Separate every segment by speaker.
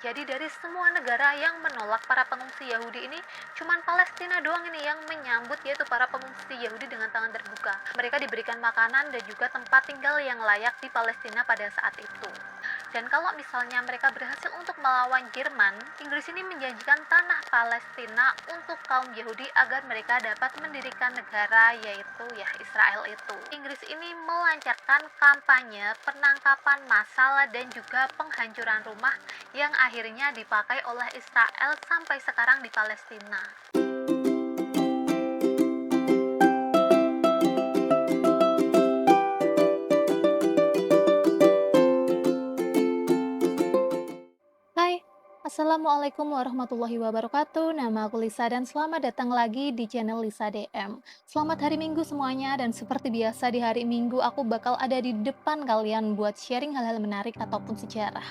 Speaker 1: Jadi dari semua negara yang menolak para pengungsi Yahudi ini, cuman Palestina doang ini yang menyambut yaitu para pengungsi Yahudi dengan tangan terbuka. Mereka diberikan makanan dan juga tempat tinggal yang layak di Palestina pada saat itu. Dan kalau misalnya mereka berhasil untuk melawan Jerman, Inggris ini menjanjikan tanah Palestina untuk kaum Yahudi agar mereka dapat mendirikan negara yaitu ya Israel itu. Inggris ini melancarkan kampanye penangkapan massal dan juga penghancuran rumah yang akhirnya dipakai oleh Israel sampai sekarang di Palestina. Hai, Assalamualaikum warahmatullahi wabarakatuh. Nama aku Lisa dan selamat datang lagi di channel Lisa DM. Selamat hari Minggu semuanya, dan seperti biasa di hari Minggu aku bakal ada di depan kalian buat sharing hal-hal menarik ataupun sejarah.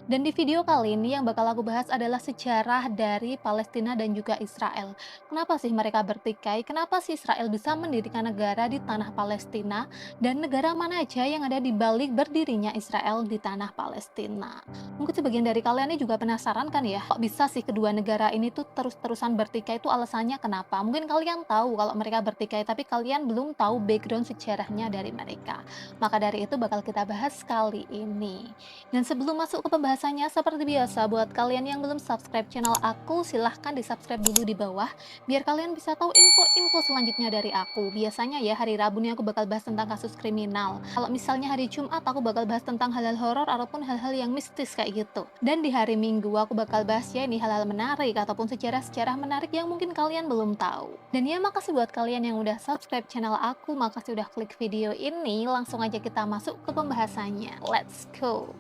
Speaker 1: Dan di video kali ini yang bakal aku bahas adalah sejarah dari Palestina dan juga Israel. Kenapa sih mereka bertikai? Kenapa sih Israel bisa mendirikan negara di tanah Palestina? Dan negara mana aja yang ada di balik berdirinya Israel di tanah Palestina? Mungkin sebagian dari kalian ini juga penasaran kan ya, kok bisa sih kedua negara ini tuh terus-terusan bertikai, itu alasannya kenapa? Mungkin kalian tahu kalau mereka bertikai, tapi kalian belum tahu background sejarahnya dari mereka. Maka dari itu bakal kita bahas kali ini. Dan sebelum masuk ke pembahasannya, seperti biasa buat kalian yang belum subscribe channel aku, silahkan di subscribe dulu di bawah, biar kalian bisa tahu info-info selanjutnya dari aku. Biasanya ya hari Rabu nih aku bakal bahas tentang kasus kriminal. Kalau misalnya hari Jumat aku bakal bahas tentang hal-hal horor ataupun hal-hal yang mistis kayak gitu. Dan di hari Minggu aku bakal bahas ya ini hal-hal menarik ataupun sejarah-sejarah menarik yang mungkin kalian belum tahu. Dan ya makasih buat kalian yang udah subscribe channel aku, makasih udah klik video ini. Langsung aja kita masuk ke pembahasannya. Let's go!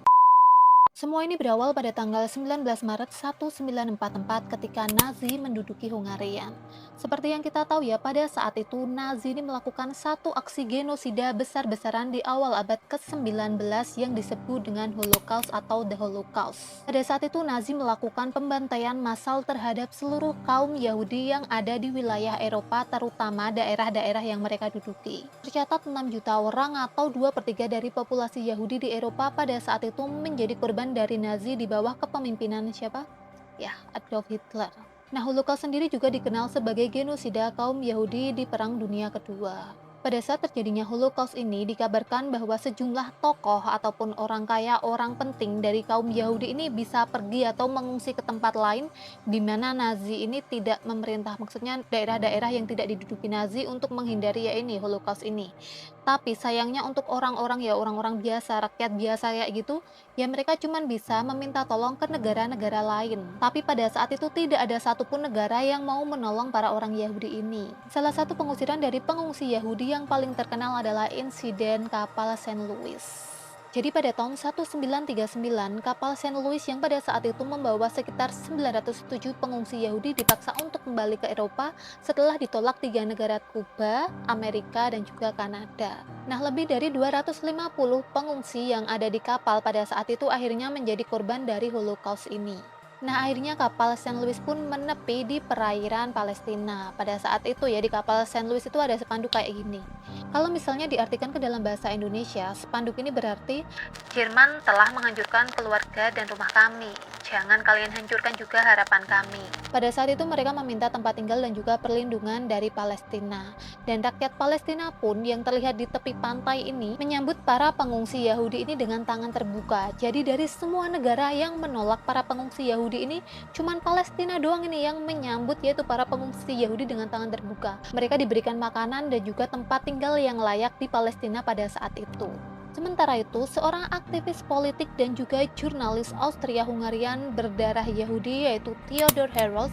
Speaker 1: Semua ini berawal pada tanggal 19 Maret 1944 ketika Nazi menduduki Hungaria. Seperti yang kita tahu ya, pada saat itu Nazi ini melakukan satu aksi genosida besar-besaran di awal abad ke-19 yang disebut dengan Holocaust atau The Holocaust. Pada saat itu Nazi melakukan pembantaian massal terhadap seluruh kaum Yahudi yang ada di wilayah Eropa, terutama daerah-daerah yang mereka duduki. Tercatat 6 juta orang atau 2/3 dari populasi Yahudi di Eropa pada saat itu menjadi korban dari Nazi di bawah kepemimpinan siapa? Ya, Adolf Hitler. Nah, Holocaust sendiri juga dikenal sebagai genosida kaum Yahudi di Perang Dunia Kedua. Pada saat terjadinya Holocaust ini, dikabarkan bahwa sejumlah tokoh ataupun orang kaya, orang penting dari kaum Yahudi ini bisa pergi atau mengungsi ke tempat lain di mana Nazi ini tidak memerintah. Maksudnya daerah-daerah yang tidak diduduki Nazi untuk menghindari ya ini Holocaust ini. Tapi sayangnya untuk orang-orang ya orang-orang biasa, rakyat biasa kayak gitu, ya mereka cuma bisa meminta tolong ke negara-negara lain. Tapi pada saat itu tidak ada satupun negara yang mau menolong para orang Yahudi ini. Salah satu pengusiran dari pengungsi Yahudi yang paling terkenal adalah insiden kapal Saint Louis. Jadi pada tahun 1939, kapal Saint Louis yang pada saat itu membawa sekitar 907 pengungsi Yahudi dipaksa untuk kembali ke Eropa setelah ditolak 3 negara, Kuba, Amerika, dan juga Kanada. Nah, lebih dari 250 pengungsi yang ada di kapal pada saat itu akhirnya menjadi korban dari Holocaust ini. Nah, akhirnya kapal Saint Louis pun menepi di perairan Palestina. Pada saat itu ya, di kapal Saint Louis itu ada spanduk kayak gini. Kalau misalnya diartikan ke dalam bahasa Indonesia, spanduk ini berarti Jerman telah menghancurkan keluarga dan rumah kami. Jangan kalian hancurkan juga harapan kami. Pada saat itu mereka meminta tempat tinggal dan juga perlindungan dari Palestina. Dan rakyat Palestina pun yang terlihat di tepi pantai ini menyambut para pengungsi Yahudi ini dengan tangan terbuka. Jadi dari semua negara yang menolak para pengungsi Yahudi ini, cuman Palestina doang ini yang menyambut yaitu para pengungsi Yahudi dengan tangan terbuka. Mereka diberikan makanan dan juga tempat tinggal yang layak di Palestina pada saat itu. Sementara itu, seorang aktivis politik dan juga jurnalis Austria-Hungarian berdarah Yahudi yaitu Theodor Herzl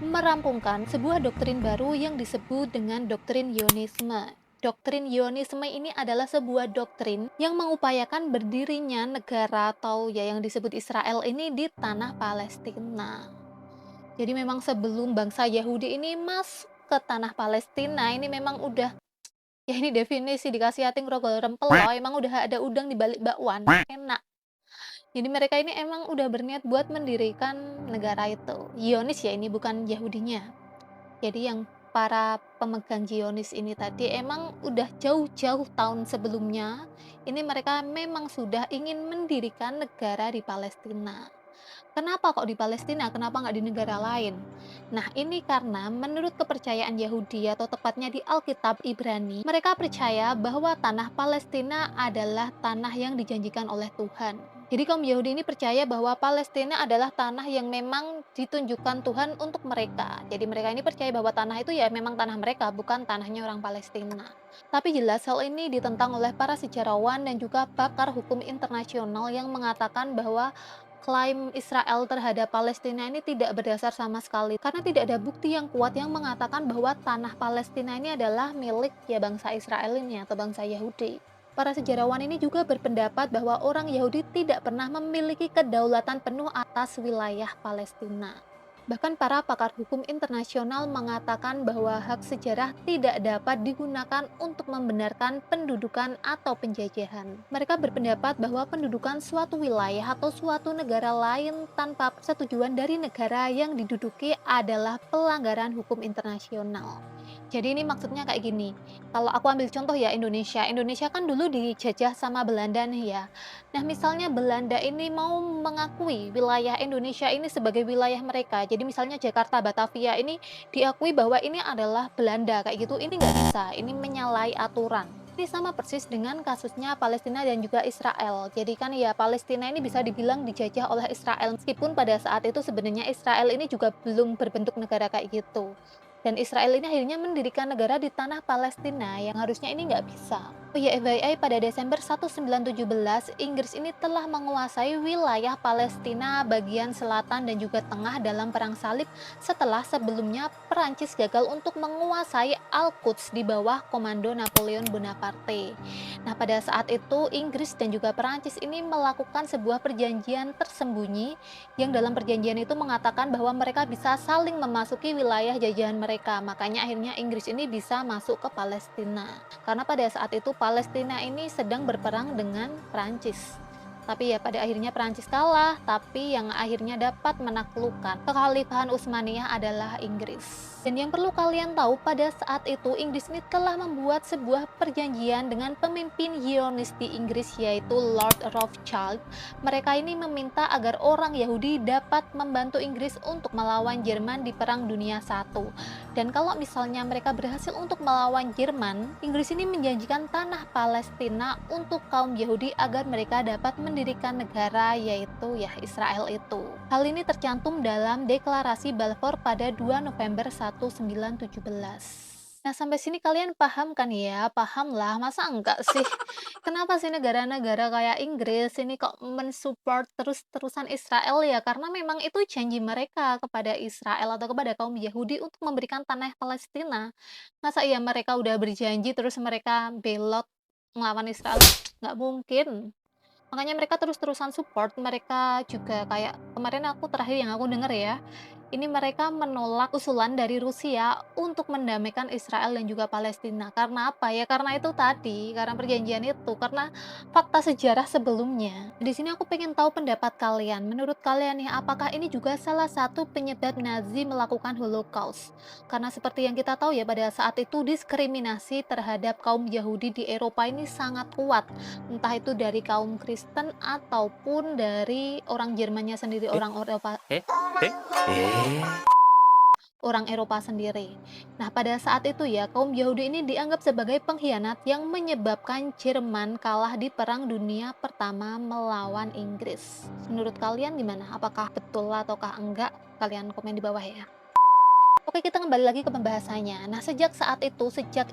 Speaker 1: merampungkan sebuah doktrin baru yang disebut dengan doktrin Zionisme. Doktrin Zionisme ini adalah sebuah doktrin yang mengupayakan berdirinya negara atau ya yang disebut Israel ini di tanah Palestina. Jadi memang sebelum bangsa Yahudi ini masuk ke tanah Palestina ini memang udah ya ini definisi dikasih ating rogol rempelo, emang udah ada udang di balik bakwan, enak. Jadi mereka ini emang udah berniat buat mendirikan negara itu. Zionis ya ini bukan Yahudinya. Jadi yang para pemegang Zionis ini tadi emang udah jauh-jauh tahun sebelumnya, ini mereka memang sudah ingin mendirikan negara di Palestina. Kenapa kok di Palestina? Kenapa nggak di negara lain? Nah, ini karena menurut kepercayaan Yahudi atau tepatnya di Alkitab Ibrani, mereka percaya bahwa tanah Palestina adalah tanah yang dijanjikan oleh Tuhan. Jadi kaum Yahudi ini percaya bahwa Palestina adalah tanah yang memang ditunjukkan Tuhan untuk mereka. Jadi mereka ini percaya bahwa tanah itu ya memang tanah mereka, bukan tanahnya orang Palestina. Tapi jelas hal ini ditentang oleh para sejarawan dan juga pakar hukum internasional yang mengatakan bahwa klaim Israel terhadap Palestina ini tidak berdasar sama sekali, karena tidak ada bukti yang kuat yang mengatakan bahwa tanah Palestina ini adalah milik ya bangsa Israel ini atau bangsa Yahudi. Para sejarawan ini juga berpendapat bahwa orang Yahudi tidak pernah memiliki kedaulatan penuh atas wilayah Palestina. Bahkan para pakar hukum internasional mengatakan bahwa hak sejarah tidak dapat digunakan untuk membenarkan pendudukan atau penjajahan. Mereka berpendapat bahwa pendudukan suatu wilayah atau suatu negara lain tanpa persetujuan dari negara yang diduduki adalah pelanggaran hukum internasional. Jadi ini maksudnya kayak gini, kalau aku ambil contoh ya Indonesia, Indonesia kan dulu dijajah sama Belanda nih ya. Nah, misalnya Belanda ini mau mengakui wilayah Indonesia ini sebagai wilayah mereka. Jadi misalnya Jakarta, Batavia ini diakui bahwa ini adalah Belanda kayak gitu. Ini nggak bisa, ini menyalahi aturan. Ini sama persis dengan kasusnya Palestina dan juga Israel. Jadi kan ya Palestina ini bisa dibilang dijajah oleh Israel meskipun pada saat itu sebenarnya Israel ini juga belum berbentuk negara kayak gitu. Dan Israel ini akhirnya mendirikan negara di tanah Palestina yang harusnya ini nggak bisa. Oh ya, FYI, pada Desember 1917, Inggris ini telah menguasai wilayah Palestina bagian selatan dan juga tengah dalam Perang Salib setelah sebelumnya Perancis gagal untuk menguasai Al-Quds di bawah komando Napoleon Bonaparte. Nah, pada saat itu Inggris dan juga Perancis ini melakukan sebuah perjanjian tersembunyi yang dalam perjanjian itu mengatakan bahwa mereka bisa saling memasuki wilayah jajahan mereka. Makanya akhirnya Inggris ini bisa masuk ke Palestina. Karena pada saat itu Palestina ini sedang berperang dengan Prancis. Tapi ya pada akhirnya Prancis kalah, tapi yang akhirnya dapat menaklukkan kekhalifahan Utsmaniyah adalah Inggris. Dan yang perlu kalian tahu, pada saat itu Inggris ini telah membuat sebuah perjanjian dengan pemimpin Zionis di Inggris yaitu Lord Rothschild. Mereka ini meminta agar orang Yahudi dapat membantu Inggris untuk melawan Jerman di Perang Dunia I. Dan kalau misalnya mereka berhasil untuk melawan Jerman, Inggris ini menjanjikan tanah Palestina untuk kaum Yahudi agar mereka dapat mendirikan negara yaitu ya Israel itu. Hal ini tercantum dalam Deklarasi Balfour pada 2 November 1917. Nah, sampai sini kalian paham kan ya? Paham lah, masa enggak sih? Kenapa sih negara-negara kayak Inggris ini kok mensupport terus-terusan Israel ya? Karena memang itu janji mereka kepada Israel atau kepada kaum Yahudi untuk memberikan tanah Palestina. Masa iya mereka udah berjanji terus mereka belot melawan Israel? Nggak mungkin. Makanya mereka terus-terusan support, mereka juga kayak kemarin aku terakhir yang aku dengar ya, ini mereka menolak usulan dari Rusia untuk mendamaikan Israel dan juga Palestina. Karena apa ya? Karena itu tadi, karena perjanjian itu, karena fakta sejarah sebelumnya. Di sini aku pengen tahu pendapat kalian. Menurut kalian nih, apakah ini juga salah satu penyebab Nazi melakukan Holocaust? Karena seperti yang kita tahu ya, pada saat itu diskriminasi terhadap kaum Yahudi di Eropa ini sangat kuat. Entah itu dari kaum Kristen ataupun dari orang Jermannya sendiri,
Speaker 2: Eh? Eh? Eh?
Speaker 1: orang Eropa sendiri. Nah, pada saat itu ya, kaum Yahudi ini dianggap sebagai pengkhianat yang menyebabkan Jerman kalah di Perang Dunia Pertama melawan Inggris. Menurut kalian gimana? Apakah betul ataukah enggak? Kalian komen di bawah ya. Oke, kita kembali lagi ke pembahasannya. Nah, sejak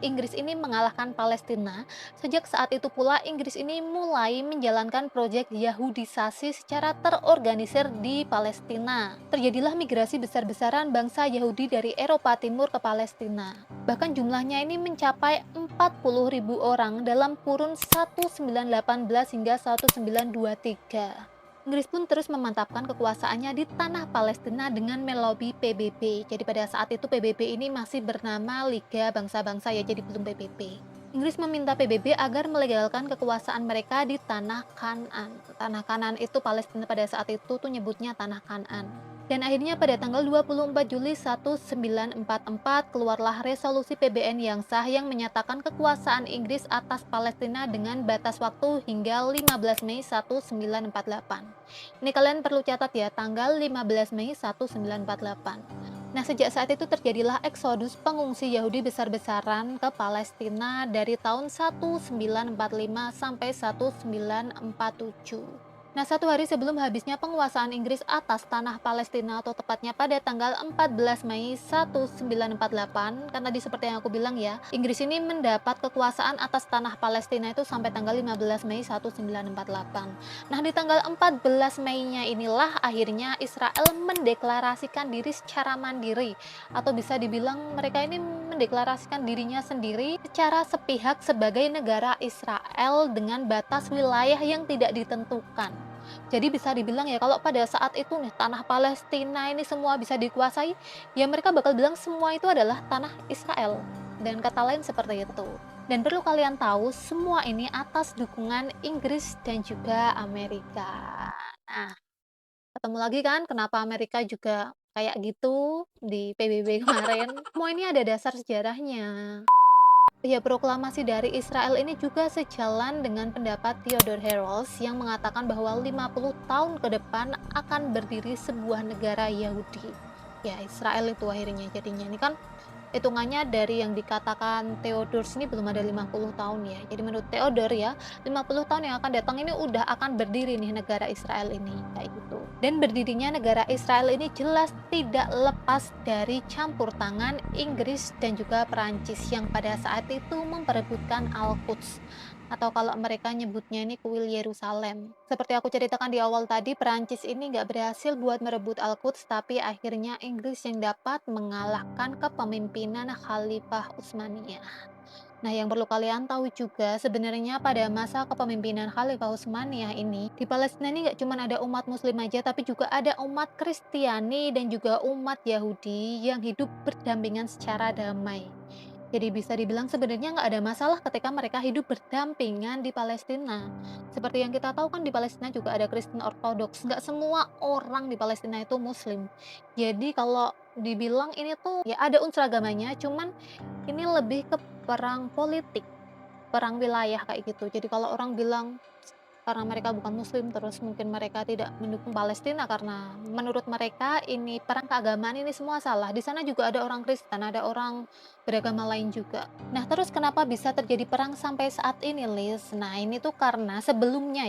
Speaker 1: Inggris ini mengalahkan Palestina, sejak saat itu pula Inggris ini mulai menjalankan proyek Yahudisasi secara terorganisir di Palestina. Terjadilah migrasi besar-besaran bangsa Yahudi dari Eropa Timur ke Palestina. Bahkan jumlahnya ini mencapai 40.000 orang dalam kurun 1918 hingga 1923. Inggris pun terus memantapkan kekuasaannya di tanah Palestina dengan melobi PBB. Jadi pada saat itu PBB ini masih bernama Liga Bangsa-Bangsa ya, jadi belum PBB. Inggris meminta PBB agar melegalkan kekuasaan mereka di tanah Kanaan. Tanah Kanaan itu Palestina pada saat itu tuh nyebutnya tanah Kanaan. Dan akhirnya pada tanggal 24 Juli 1944 keluarlah resolusi PBN yang sah yang menyatakan kekuasaan Inggris atas Palestina dengan batas waktu hingga 15 Mei 1948. Ini kalian perlu catat ya, tanggal 15 Mei 1948. Nah, sejak saat itu terjadilah eksodus pengungsi Yahudi besar-besaran ke Palestina dari tahun 1945 sampai 1947. Nah, satu hari sebelum habisnya penguasaan Inggris atas tanah Palestina atau tepatnya pada tanggal 14 Mei 1948, karena seperti yang aku bilang ya, Inggris ini mendapat kekuasaan atas tanah Palestina itu sampai tanggal 15 Mei 1948. Nah, di tanggal 14 Mei-nya inilah akhirnya Israel mendeklarasikan diri secara mandiri, atau bisa dibilang mereka ini mendeklarasikan dirinya sendiri secara sepihak sebagai negara Israel dengan batas wilayah yang tidak ditentukan. Jadi bisa dibilang ya, kalau pada saat itu nih tanah Palestina ini semua bisa dikuasai, ya mereka bakal bilang semua itu adalah tanah Israel. Dan kata lain seperti itu. Dan perlu kalian tahu, semua ini atas dukungan Inggris dan juga Amerika. Nah, ketemu lagi kan kenapa Amerika juga kayak gitu di PBB kemarin. Semua ini ada dasar sejarahnya. Ya, proklamasi dari Israel ini juga sejalan dengan pendapat Theodore Herzl yang mengatakan bahwa 50 tahun ke depan akan berdiri sebuah negara Yahudi. Ya, Israel itu akhirnya jadinya. Ini kan hitungannya dari yang dikatakan Theodore ini belum ada 50 tahun ya. Jadi menurut Theodore ya, 50 tahun yang akan datang ini udah akan berdiri nih negara Israel ini, kayak gitu. Dan berdirinya negara Israel ini jelas tidak lepas dari campur tangan Inggris dan juga Perancis yang pada saat itu memperebutkan Al-Quds, atau kalau mereka nyebutnya ini kuil Yerusalem. Seperti aku ceritakan di awal tadi, Perancis ini nggak berhasil buat merebut Al-Quds, tapi akhirnya Inggris yang dapat mengalahkan kepemimpinan Khalifah Utsmaniyah. Nah, yang perlu kalian tahu juga, sebenarnya pada masa kepemimpinan Khalifah Utsmaniyah ini, di Palestina ini nggak cuma ada umat Muslim aja, tapi juga ada umat Kristiani dan juga umat Yahudi yang hidup berdampingan secara damai. Jadi bisa dibilang sebenarnya nggak ada masalah ketika mereka hidup berdampingan di Palestina. Seperti yang kita tahu kan di Palestina juga ada Kristen Ortodoks, nggak semua orang di Palestina itu Muslim. Jadi kalau dibilang ini tuh ya ada unsur agamanya, cuman ini lebih ke perang politik, perang wilayah kayak gitu. Jadi kalau orang bilang karena mereka bukan muslim, terus mungkin mereka tidak mendukung Palestina karena menurut mereka ini perang keagamaan ini semua salah. Di sana juga ada orang Kristen, ada orang beragama lain juga. Nah, terus kenapa bisa terjadi perang sampai saat ini, Liz? Nah, ini tuh karena sebelumnya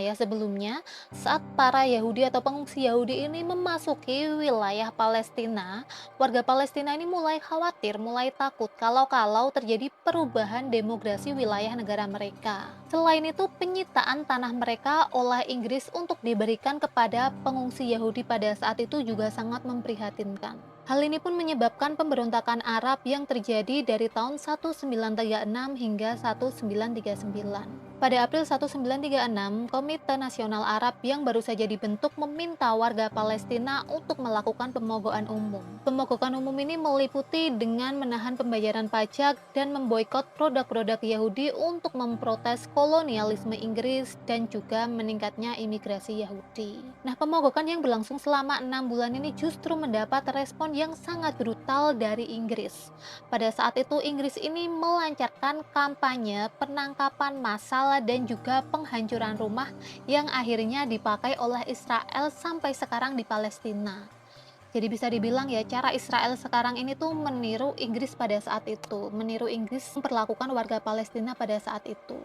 Speaker 1: saat para Yahudi atau pengungsi Yahudi ini memasuki wilayah Palestina, warga Palestina ini mulai khawatir, mulai takut kalau-kalau terjadi perubahan demografi wilayah negara mereka. Selain itu, penyitaan tanah mereka oleh Inggris untuk diberikan kepada pengungsi Yahudi pada saat itu juga sangat memprihatinkan. Hal ini pun menyebabkan pemberontakan Arab yang terjadi dari tahun 1936 hingga 1939. Pada April 1936, Komite Nasional Arab yang baru saja dibentuk meminta warga Palestina untuk melakukan pemogokan umum. Pemogokan umum ini meliputi dengan menahan pembayaran pajak dan memboikot produk-produk Yahudi untuk memprotes kolonialisme Inggris dan juga meningkatnya imigrasi Yahudi. Nah, pemogokan yang berlangsung selama 6 bulan ini justru mendapat respon yang sangat brutal dari Inggris. Pada saat itu, Inggris ini melancarkan kampanye penangkapan massal dan juga penghancuran rumah yang akhirnya dipakai oleh Israel sampai sekarang di Palestina. Jadi bisa dibilang ya, cara Israel sekarang ini tuh meniru Inggris pada saat itu, meniru Inggris memperlakukan warga Palestina pada saat itu.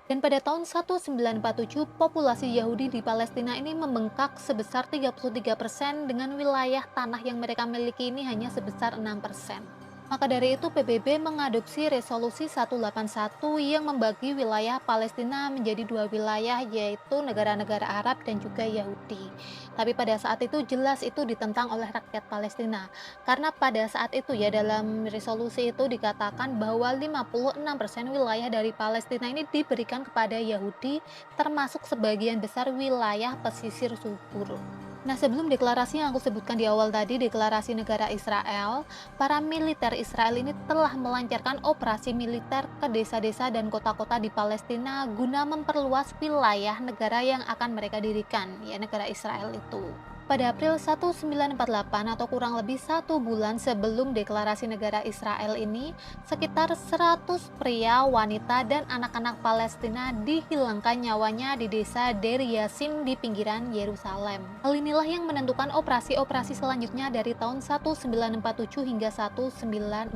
Speaker 1: Dan pada tahun 1947, populasi Yahudi di Palestina ini membengkak sebesar 33% dengan wilayah tanah yang mereka miliki ini hanya sebesar 6%. Maka dari itu PBB mengadopsi resolusi 181 yang membagi wilayah Palestina menjadi dua wilayah, yaitu negara-negara Arab dan juga Yahudi. Tapi pada saat itu jelas itu ditentang oleh rakyat Palestina. Karena pada saat itu ya, dalam resolusi itu dikatakan bahwa 56% wilayah dari Palestina ini diberikan kepada Yahudi, termasuk sebagian besar wilayah pesisir subur. Nah, sebelum deklarasi yang aku sebutkan di awal tadi, deklarasi negara Israel, para militer Israel ini telah melancarkan operasi militer ke desa-desa dan kota-kota di Palestina guna memperluas wilayah negara yang akan mereka dirikan, ya negara Israel itu. pada April 1948 atau kurang lebih 1 bulan sebelum deklarasi negara Israel ini, sekitar 100 pria, wanita, dan anak-anak Palestina dihilangkan nyawanya di desa Deir Yassin di pinggiran Yerusalem. Hal inilah yang menentukan operasi-operasi selanjutnya dari tahun 1947 hingga 1949.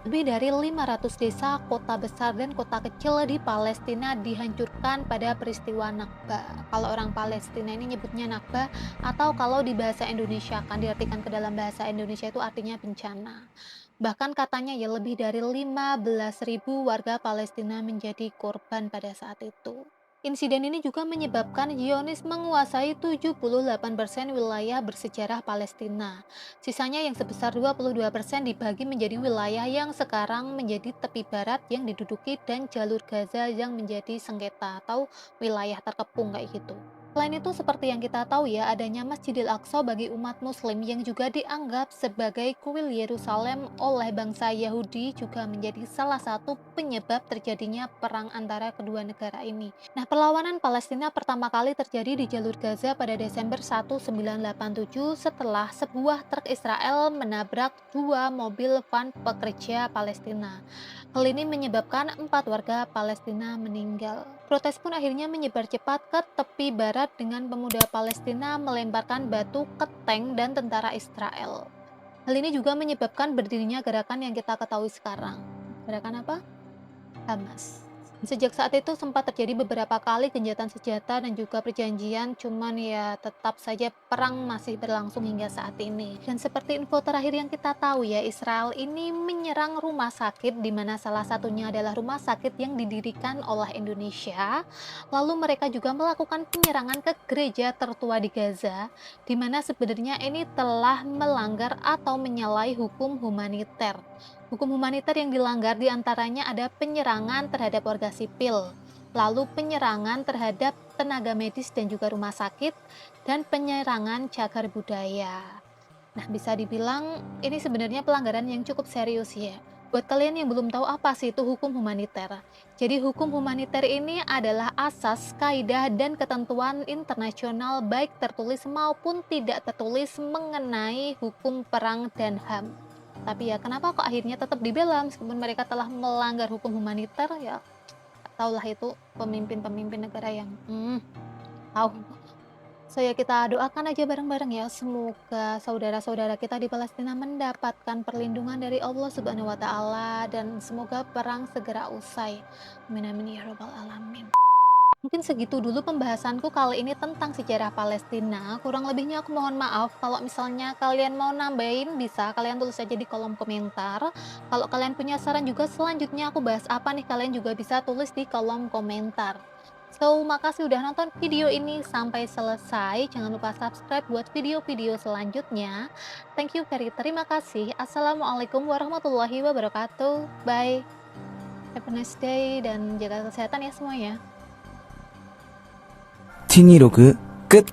Speaker 1: Lebih dari 500 desa, kota besar, dan kota kecil di Palestina dihancurkan pada peristiwa Nakba. Kalau orang Palestina ini nyebutnya Nakba, atau kalau di bahasa Indonesia kan diartikan ke dalam bahasa Indonesia itu artinya bencana. Bahkan katanya ya lebih dari 15.000 warga Palestina menjadi korban pada saat itu. Insiden ini juga menyebabkan Zionis menguasai 78% wilayah bersejarah Palestina. Sisanya yang sebesar 22% dibagi menjadi wilayah yang sekarang menjadi tepi barat yang diduduki dan jalur Gaza yang menjadi sengketa atau wilayah terkepung kayak gitu. Selain itu, seperti yang kita tahu ya, adanya Masjidil Aqsa bagi umat muslim yang juga dianggap sebagai kuil Yerusalem oleh bangsa Yahudi juga menjadi salah satu penyebab terjadinya perang antara kedua negara ini. Nah, perlawanan Palestina pertama kali terjadi di jalur Gaza pada Desember 1987 setelah sebuah truk Israel menabrak 2 mobil van pekerja Palestina. Hal ini menyebabkan 4 warga Palestina meninggal. Protes pun akhirnya menyebar cepat ke tepi barat dengan pemuda Palestina melemparkan batu ke tank dan tentara Israel. Hal ini juga menyebabkan berdirinya gerakan yang kita ketahui sekarang. Gerakan apa? Hamas. Sejak saat itu sempat terjadi beberapa kali gencatan senjata dan juga perjanjian, cuman ya tetap saja perang masih berlangsung hingga saat ini. Dan seperti info terakhir yang kita tahu ya, Israel ini menyerang rumah sakit di mana salah satunya adalah rumah sakit yang didirikan oleh Indonesia. Lalu mereka juga melakukan penyerangan ke gereja tertua di Gaza, di mana sebenarnya ini telah melanggar atau menyalahi hukum humaniter. Hukum humaniter yang dilanggar diantaranya ada penyerangan terhadap warga sipil, lalu penyerangan terhadap tenaga medis dan juga rumah sakit, dan penyerangan cagar budaya. Nah, bisa dibilang ini sebenarnya pelanggaran yang cukup serius ya. Buat kalian yang belum tahu apa sih itu hukum humaniter. Jadi hukum humaniter ini adalah asas, kaidah, dan ketentuan internasional baik tertulis maupun tidak tertulis mengenai hukum perang dan HAM. Tapi ya kenapa kok akhirnya tetap dibela meskipun mereka telah melanggar hukum humaniter ya, taulah itu pemimpin-pemimpin negara yang tahu. So ya kita doakan aja bareng-bareng ya, semoga saudara-saudara kita di Palestina mendapatkan perlindungan dari Allah Subhanahu wa taala dan semoga perang segera usai. Amin amin ya rabbal alamin. Mungkin segitu dulu pembahasanku kali ini tentang sejarah Palestina. Kurang lebihnya aku mohon maaf. Kalau misalnya kalian mau nambahin, bisa kalian tulis aja di kolom komentar. Kalau kalian punya saran juga selanjutnya aku bahas apa nih, kalian juga bisa tulis di kolom komentar. So, makasih udah nonton video ini sampai selesai. Jangan lupa subscribe buat video-video selanjutnya. Thank you terima kasih. Assalamualaikum warahmatullahi wabarakatuh. Bye. Have a nice day dan jaga kesehatan ya semuanya.
Speaker 3: 126끝